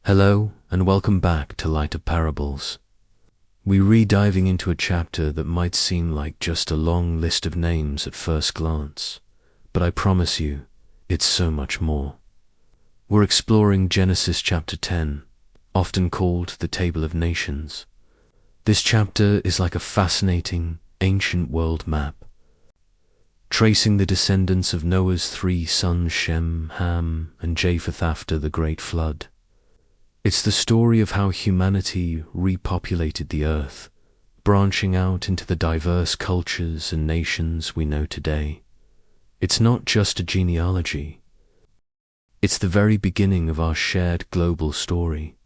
Hello, and welcome back to Light of Parables. We re-diving into a chapter that might seem like just a long list of names at first glance, but I promise you, it's so much more. We're exploring Genesis chapter 10, often called the Table of Nations. This chapter is like a fascinating, ancient world map, tracing the descendants of Noah's three sons Shem, Ham, and Japheth after the Great Flood. It's the story of how humanity repopulated the earth, branching out into the diverse cultures and nations we know today. It's not just a genealogy. It's the very beginning of our shared global story.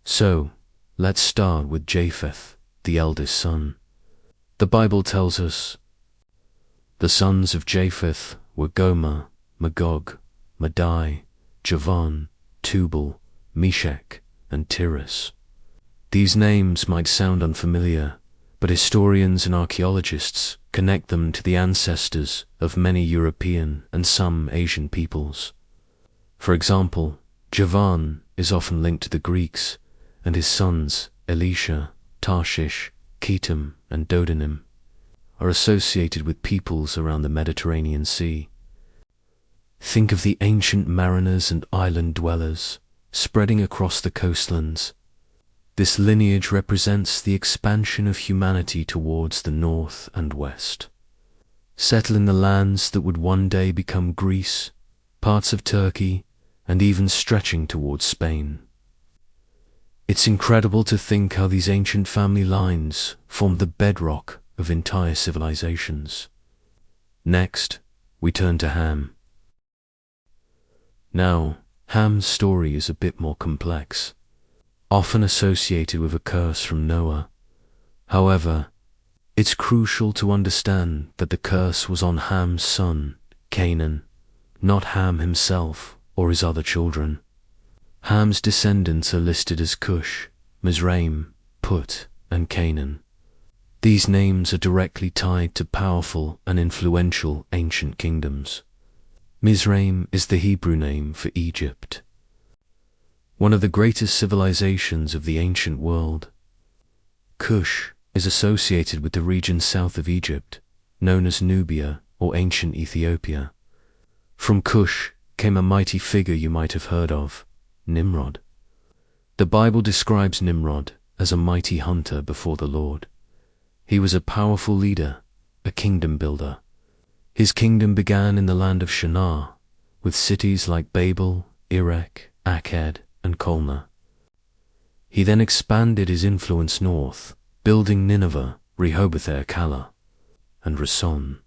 So, let's start with Japheth, the eldest son. The Bible tells us, the sons of Japheth were Gomer, Magog, Madai, Javan, Tubal, Meshach, and Tiras. These names might sound unfamiliar, but historians and archaeologists connect them to the ancestors of many European and some Asian peoples. For example, Javan is often linked to the Greeks, and his sons, Elisha, Tarshish, Kitim, and Dodanim, are associated with peoples around the Mediterranean Sea. Think of the ancient mariners and island dwellers spreading across the coastlands. This lineage represents the expansion of humanity towards the north and west, settling the lands that would one day become Greece, parts of Turkey, and even stretching towards Spain. It's incredible to think how these ancient family lines formed the bedrock of entire civilizations. Next, we turn to Ham. Now, Ham's story is a bit more complex, often associated with a curse from Noah. However, it's crucial to understand that the curse was on Ham's son, Canaan, not Ham himself or his other children. Ham's descendants are listed as Cush, Mizraim, Put, and Canaan. These names are directly tied to powerful and influential ancient kingdoms. Mizraim is the Hebrew name for Egypt, one of the greatest civilizations of the ancient world. Cush is associated with the region south of Egypt, known as Nubia or ancient Ethiopia. From Cush came a mighty figure you might have heard of, Nimrod. The Bible describes Nimrod as a mighty hunter before the Lord. He was a powerful leader, a kingdom builder. His kingdom began in the land of Shinar, with cities like Babel, Erech, Akkad, and Kolna. He then expanded his influence north, building Nineveh, Rehoboth-ir-Calah, and Rason.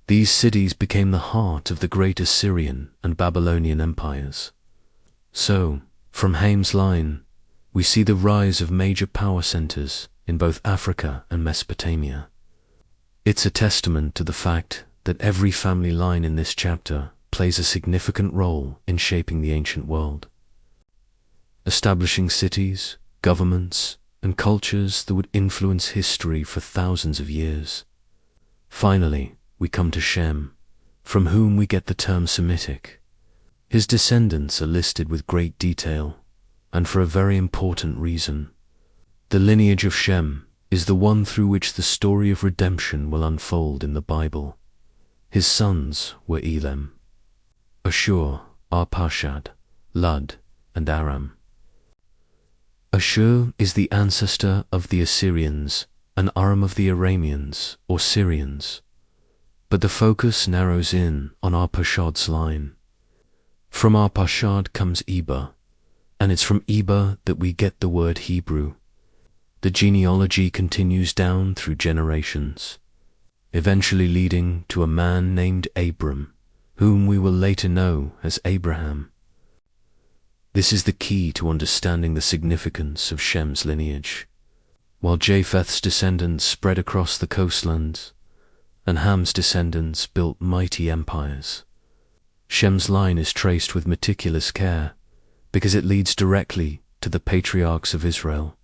These cities became the heart of the great Assyrian and Babylonian empires. So, from Ham's line, we see the rise of major power centers in both Africa and Mesopotamia. It's a testament to the fact that every family line in this chapter plays a significant role in shaping the ancient world, establishing cities, governments, and cultures that would influence history for thousands of years. Finally, we come to Shem, from whom we get the term Semitic. His descendants are listed with great detail, and for a very important reason. The lineage of Shem is the one through which the story of redemption will unfold in the Bible. His sons were Elam, Ashur, Arpachshad, Lud, and Aram. Ashur is the ancestor of the Assyrians and Aram of the Arameans or Syrians, but the focus narrows in on Arpachshad's line. From Arpachshad comes Eber, and it's from Eber that we get the word Hebrew. The genealogy continues down through generations, eventually leading to a man named Abram, whom we will later know as Abraham. This is the key to understanding the significance of Shem's lineage. While Japheth's descendants spread across the coastlands, and Ham's descendants built mighty empires, Shem's line is traced with meticulous care because it leads directly to the patriarchs of Israel,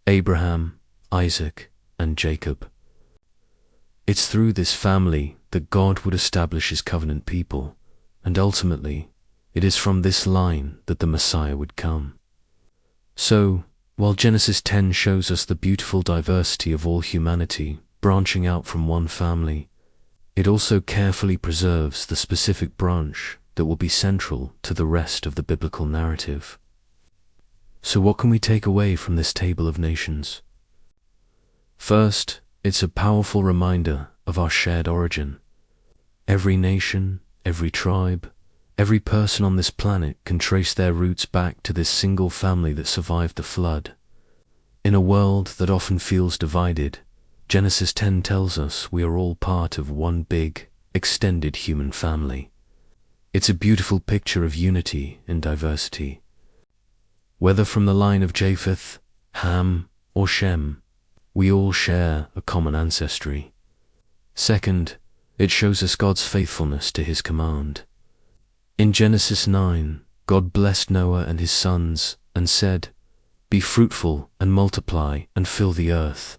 Abraham, Isaac, and Jacob. It's through this family that God would establish his covenant people, and ultimately, it is from this line that the Messiah would come. So, while Genesis 10 shows us the beautiful diversity of all humanity branching out from one family, it also carefully preserves the specific branch that will be central to the rest of the biblical narrative. So what can we take away from this table of nations? First, it's a powerful reminder of our shared origin. Every nation, every tribe, every person on this planet can trace their roots back to this single family that survived the flood. In a world that often feels divided, Genesis 10 tells us we are all part of one big, extended human family. It's a beautiful picture of unity in diversity. Whether from the line of Japheth, Ham, or Shem, we all share a common ancestry. Second, it shows us God's faithfulness to his command. In Genesis 9, God blessed Noah and his sons and said, "Be fruitful and multiply and fill the earth."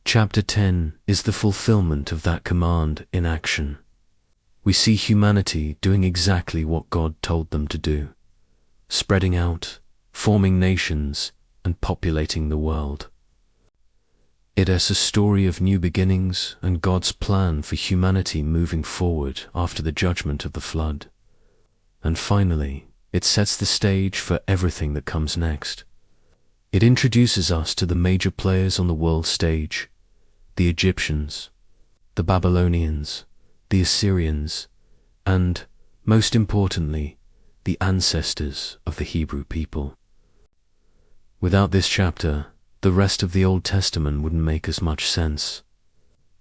Chapter 10 is the fulfillment of that command in action. We see humanity doing exactly what God told them to do, spreading out, forming nations, and populating the world. It is a story of new beginnings and God's plan for humanity moving forward after the judgment of the flood. And finally, it sets the stage for everything that comes next. It introduces us to the major players on the world stage: the Egyptians, the Babylonians, the Assyrians, and, most importantly, the ancestors of the Hebrew people. Without this chapter, the rest of the Old Testament wouldn't make as much sense.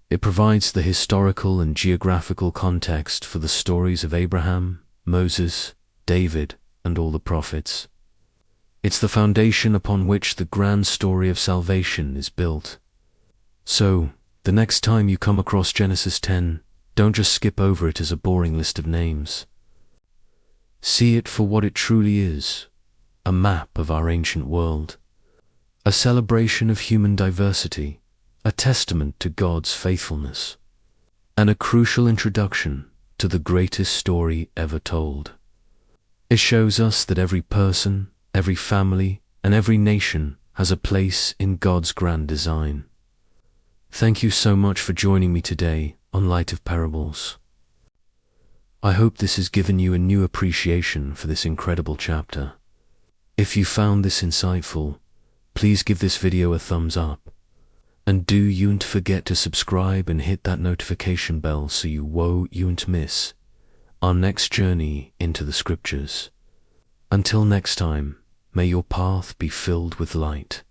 It provides the historical and geographical context for the stories of Abraham, Moses, David, and all the prophets. It's the foundation upon which the grand story of salvation is built. So, the next time you come across Genesis 10, don't just skip over it as a boring list of names. See it for what it truly is: a map of our ancient world, a celebration of human diversity, a testament to God's faithfulness, and a crucial introduction to the greatest story ever told. It shows us that every person, every family, and every nation has a place in God's grand design. Thank you so much for joining me today on Light of Parables. I hope this has given you a new appreciation for this incredible chapter. If you found this insightful, please give this video a thumbs up. And you don't forget to subscribe and hit that notification bell so you won't miss our next journey into the scriptures. Until next time, may your path be filled with light.